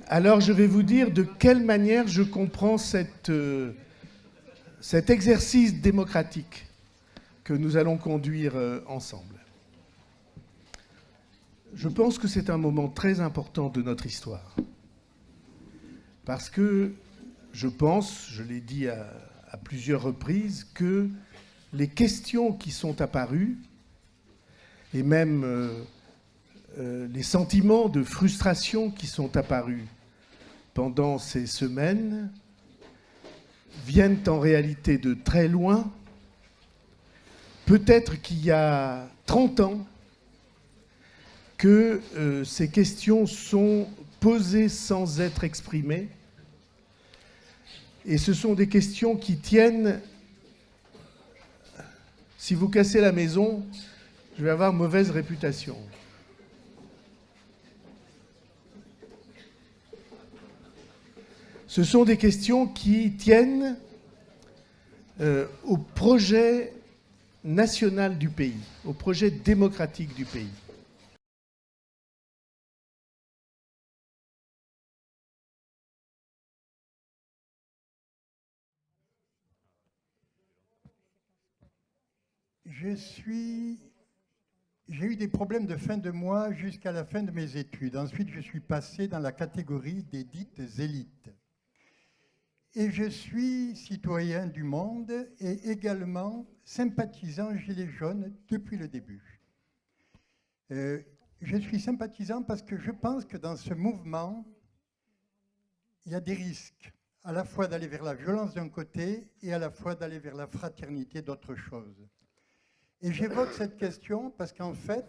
Alors je vais vous dire de quelle manière je comprends cet exercice démocratique que nous allons conduire ensemble. Je pense que c'est un moment très important de notre histoire. Parce que je pense, je l'ai dit à plusieurs reprises, que les questions qui sont apparues, et même les sentiments de frustration qui sont apparus pendant ces semaines, viennent en réalité de très loin. Peut-être qu'il y a 30 ans que ces questions sont posées sans être exprimées. Et ce sont des questions qui tiennent... Si vous cassez la maison, je vais avoir mauvaise réputation. Ce sont des questions qui tiennent au projet national du pays, au projet démocratique du pays. J'ai eu des problèmes de fin de mois jusqu'à la fin de mes études. Ensuite, je suis passé dans la catégorie des dites élites. Et je suis citoyen du monde et également sympathisant Gilets jaunes depuis le début. Je suis sympathisant parce que je pense que dans ce mouvement, il y a des risques, à la fois d'aller vers la violence d'un côté et à la fois d'aller vers la fraternité d'autre chose. Et j'évoque cette question parce qu'en fait,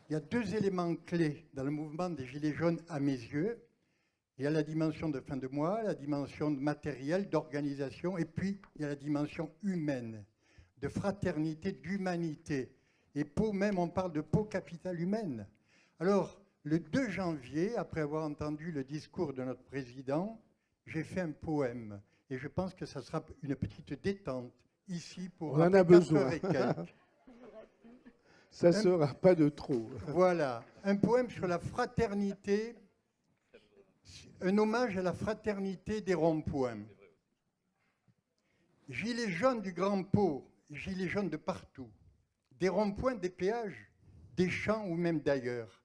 il y a deux éléments clés dans le mouvement des Gilets jaunes à mes yeux. Il y a la dimension de fin de mois, la dimension matérielle, d'organisation, et puis il y a la dimension humaine, de fraternité, d'humanité. Et Pau même, on parle de Pau capitale humaine. Alors, le 2 janvier, après avoir entendu le discours de notre président, j'ai fait un poème. Et je pense que ça sera une petite détente ici pour... On en a besoin. Ça ne sera pas de trop. Voilà, un poème sur la fraternité, un hommage à la fraternité des ronds-points. Gilets jaunes du Grand Pau, gilets jaunes de partout, des ronds-points, des péages, des champs ou même d'ailleurs.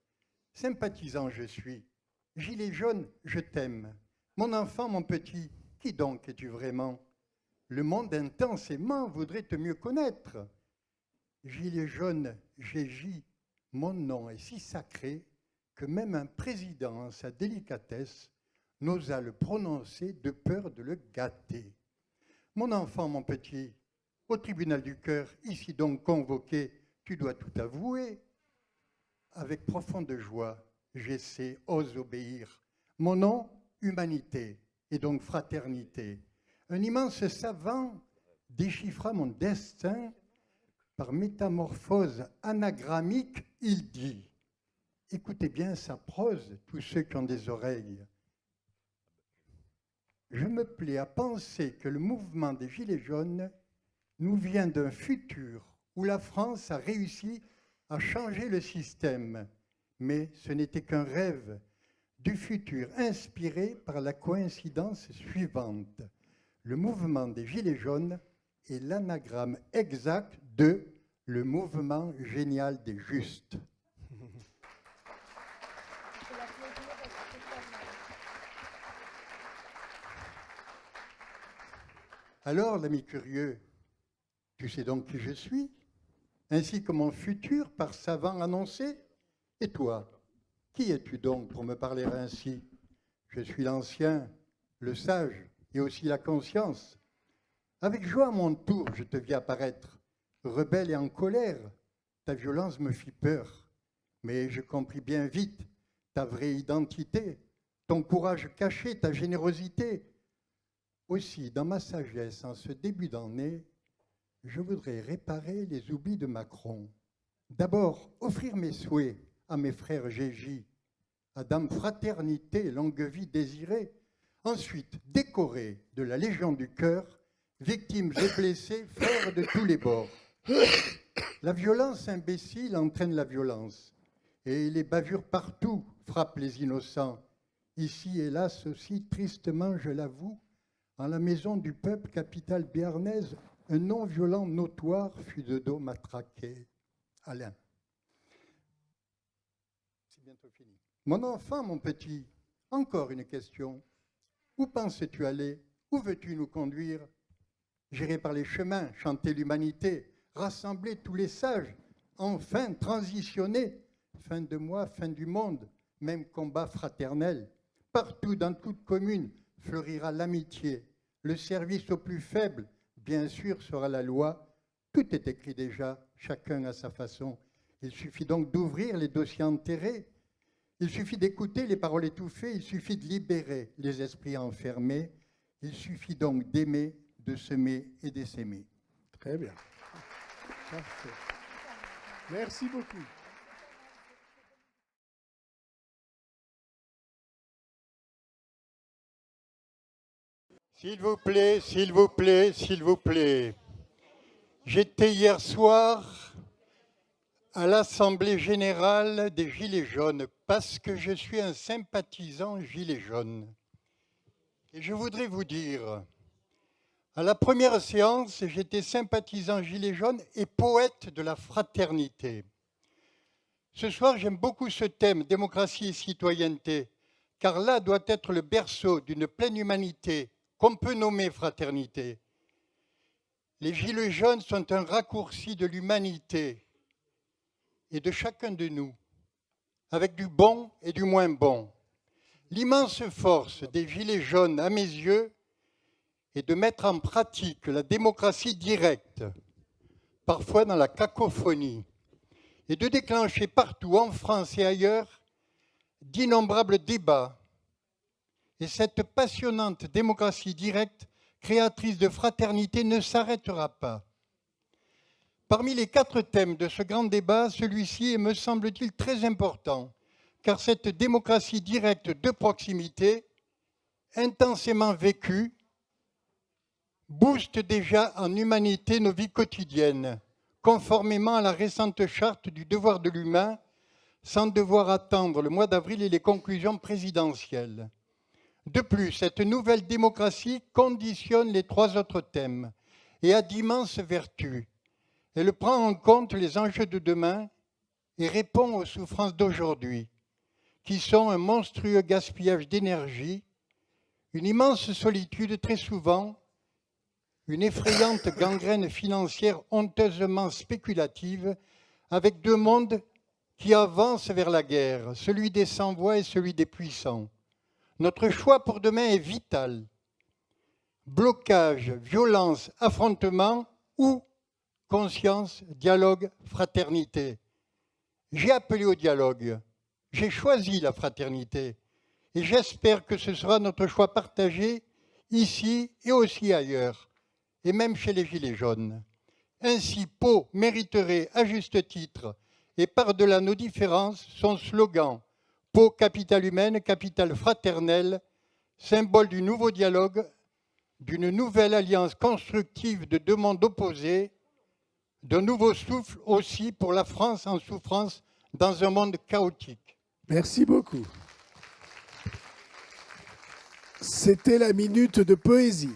Sympathisant je suis, gilet jaune, je t'aime. Mon enfant, mon petit, qui donc es-tu vraiment? Le monde intensément voudrait te mieux connaître. Gilet jaune, Gégi, mon nom est si sacré que même un président en sa délicatesse n'osa le prononcer de peur de le gâter. Mon enfant, mon petit, au tribunal du cœur, ici donc convoqué, tu dois tout avouer. Avec profonde joie, j'essaie, ose obéir. Mon nom, humanité, et donc fraternité. Un immense savant déchiffra mon destin. Par métamorphose anagrammique, il dit, écoutez bien sa prose, tous ceux qui ont des oreilles. Je me plais à penser que le mouvement des Gilets jaunes nous vient d'un futur où la France a réussi à changer le système. Mais ce n'était qu'un rêve du futur inspiré par la coïncidence suivante. Le mouvement des Gilets jaunes est l'anagramme exact de le mouvement génial des justes. Alors, l'ami curieux, tu sais donc qui je suis, ainsi que mon futur par savant annoncé. Et toi, qui es-tu donc pour me parler ainsi? Je suis l'ancien, le sage et aussi la conscience. Avec joie à mon tour, je te vis apparaître, rebelle et en colère. Ta violence me fit peur, mais je compris bien vite ta vraie identité, ton courage caché, ta générosité. Aussi, dans ma sagesse, en ce début d'année, je voudrais réparer les oublis de Macron. D'abord, offrir mes souhaits à mes frères Gégi, à Dame Fraternité, longue vie désirée. Ensuite, décorer de la Légion du cœur, victimes et blessés, frères de tous les bords. La violence imbécile entraîne la violence, et les bavures partout frappent les innocents. ici hélas aussi tristement, je l'avoue, en la maison du peuple, capitale béarnaise, un non-violent notoire fut de dos matraqué. Alain. C'est bientôt fini. Mon enfant, mon petit, encore une question. Où penses-tu aller? Où veux-tu nous conduire? J'irai par les chemins, chanter l'humanité, rassembler tous les sages, enfin transitionner. Fin de moi, fin du monde, même combat fraternel. Partout, dans toute commune, fleurira l'amitié. Le service aux plus faibles, bien sûr, sera la loi. Tout est écrit déjà, chacun à sa façon. Il suffit donc d'ouvrir les dossiers enterrés. Il suffit d'écouter les paroles étouffées. Il suffit de libérer les esprits enfermés. Il suffit donc d'aimer, de semer et d'essaimer. Très bien. Parfait. Merci beaucoup. S'il vous plaît, s'il vous plaît, s'il vous plaît. J'étais hier soir à l'Assemblée générale des Gilets jaunes parce que je suis un sympathisant Gilets jaunes. Et je voudrais vous dire, à la première séance, j'étais sympathisant Gilets jaunes et poète de la fraternité. Ce soir, j'aime beaucoup ce thème, démocratie et citoyenneté, car là doit être le berceau d'une pleine humanité qu'on peut nommer fraternité. Les Gilets jaunes sont un raccourci de l'humanité et de chacun de nous, avec du bon et du moins bon. L'immense force des Gilets jaunes, à mes yeux, est de mettre en pratique la démocratie directe, parfois dans la cacophonie, et de déclencher partout, en France et ailleurs, d'innombrables débats. Et cette passionnante démocratie directe, créatrice de fraternité, ne s'arrêtera pas. Parmi les 4 thèmes de ce grand débat, celui-ci est, me semble-t-il, très important, car cette démocratie directe de proximité, intensément vécue, booste déjà en humanité nos vies quotidiennes, conformément à la récente charte du devoir de l'humain, sans devoir attendre le mois d'avril et les conclusions présidentielles. De plus, cette nouvelle démocratie conditionne les 3 autres thèmes et a d'immenses vertus. Elle prend en compte les enjeux de demain et répond aux souffrances d'aujourd'hui, qui sont un monstrueux gaspillage d'énergie, une immense solitude très souvent, une effrayante gangrène financière honteusement spéculative, avec 2 mondes qui avancent vers la guerre, celui des sans-voix et celui des puissants. Notre choix pour demain est vital. Blocage, violence, affrontement ou conscience, dialogue, fraternité. J'ai appelé au dialogue, j'ai choisi la fraternité et j'espère que ce sera notre choix partagé ici et aussi ailleurs, et même chez les Gilets jaunes. Ainsi, Pau mériterait à juste titre et par-delà nos différences son slogan « Pau, capitale humaine, capitale fraternelle », symbole du nouveau dialogue, d'une nouvelle alliance constructive de 2 mondes opposés, d'un nouveau souffle aussi pour la France en souffrance dans un monde chaotique. Merci beaucoup. C'était la minute de poésie.